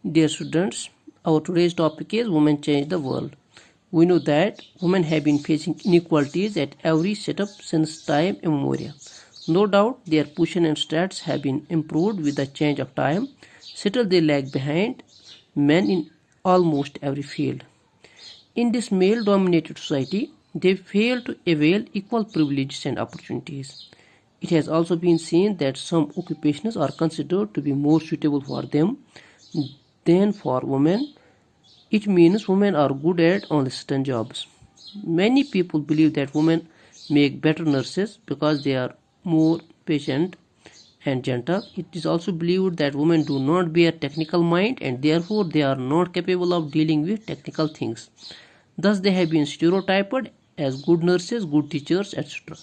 Dear students, our today's topic is Women Change the World. We know that women have been facing inequalities at every setup since time immemorial. No doubt their position and stats have been improved with the change of time. Still they lag behind men in almost every field. In this male-dominated society, they fail to avail equal privileges and opportunities. It has also been seen that some occupations are considered to be more suitable for them than for women. It means women are good at only certain jobs. Many people believe that women make better nurses because they are more patient and gentle. It is also believed that women do not bear technical mind and therefore they are not capable of dealing with technical things. Thus, they have been stereotyped as good nurses, good teachers, etc.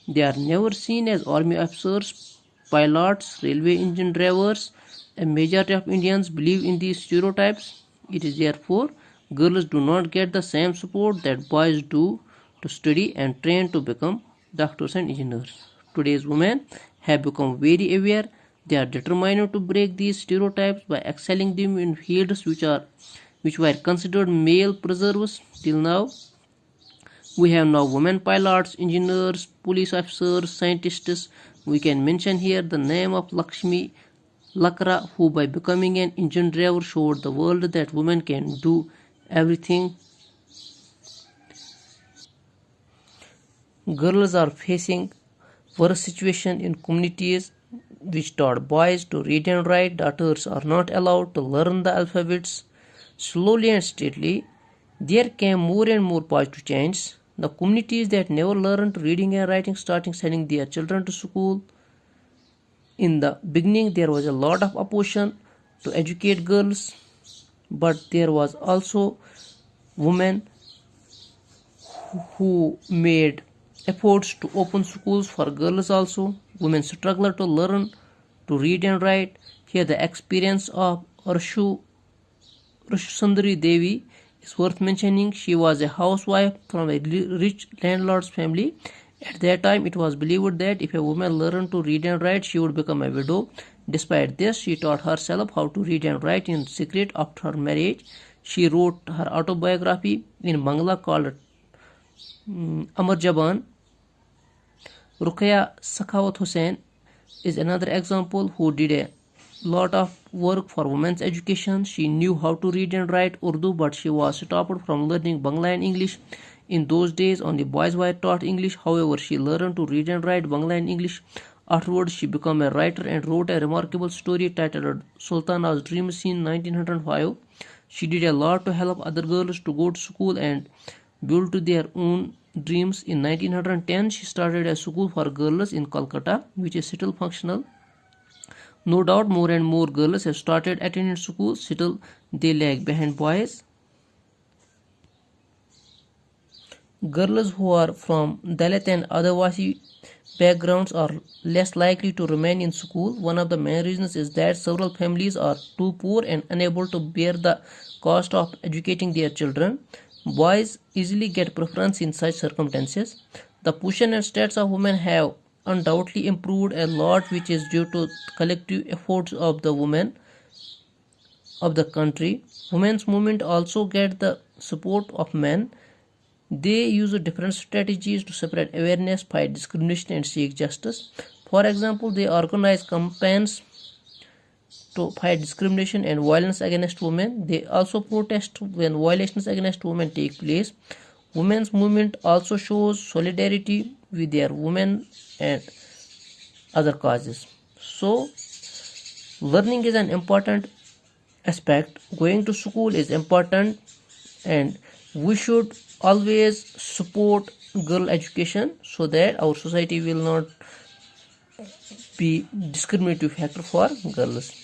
They are never seen as army officers, pilots, railway engine drivers. A majority of Indians believe in these stereotypes. It is therefore girls do not get the same support that boys do to study and train to become doctors and engineers. Today's women have become very aware. They are determined to break these stereotypes by excelling them in fields which were considered male preserves till now. We have now women pilots, engineers, police officers, scientists. We can mention here the name of Lakshmi Lakra, who by becoming an engine driver showed the world that women can do everything. Girls are facing worse situation in communities which taught boys to read and write. Daughters are not allowed to learn the alphabets. Slowly and steadily, there came more and more positive change. The communities that never learned reading and writing starting sending their children to school. In the beginning, there was a lot of opposition to educate girls, but there was also women who made efforts to open schools for girls also. Women struggle to learn to read and write. Here the experience of Sundari Devi is worth mentioning. She was a housewife from a rich landlord's family. At that time, it was believed that if a woman learned to read and write, she would become a widow. Despite this, she taught herself how to read and write in secret after her marriage. She wrote her autobiography in Bangla called Amar Jaban. Ruqayya Sakhawat Hussain is another example who did a lot of work for women's education. She knew how to read and write Urdu, but she was stopped from learning Bangla and English. In those days, only boys were taught English. However, she learned to read and write Bangla and English. Afterwards, she became a writer and wrote a remarkable story titled Sultana's Dreams in 1905. She did a lot to help other girls to go to school and build to their own dreams. In 1910, she started a school for girls in Kolkata, which is still functional. No doubt more and more girls have started attending school, still they lag behind boys. Girls who are from Dalit and Adivasi backgrounds are less likely to remain in school. One of the main reasons is that several families are too poor and unable to bear the cost of educating their children. Boys easily get preference in such circumstances. The position and stats of women have undoubtedly improved a lot, which is due to collective efforts of the women of the country. Women's movement also get the support of men. They use different strategies to spread awareness, fight discrimination, and seek justice. For example, they organize campaigns to fight discrimination and violence against women. They also protest when violations against women take place. Women's movement also shows solidarity with their women and other causes. So, learning is an important aspect. Going to school is important, and we should always support girl education so that our society will not be discriminative factor for girls.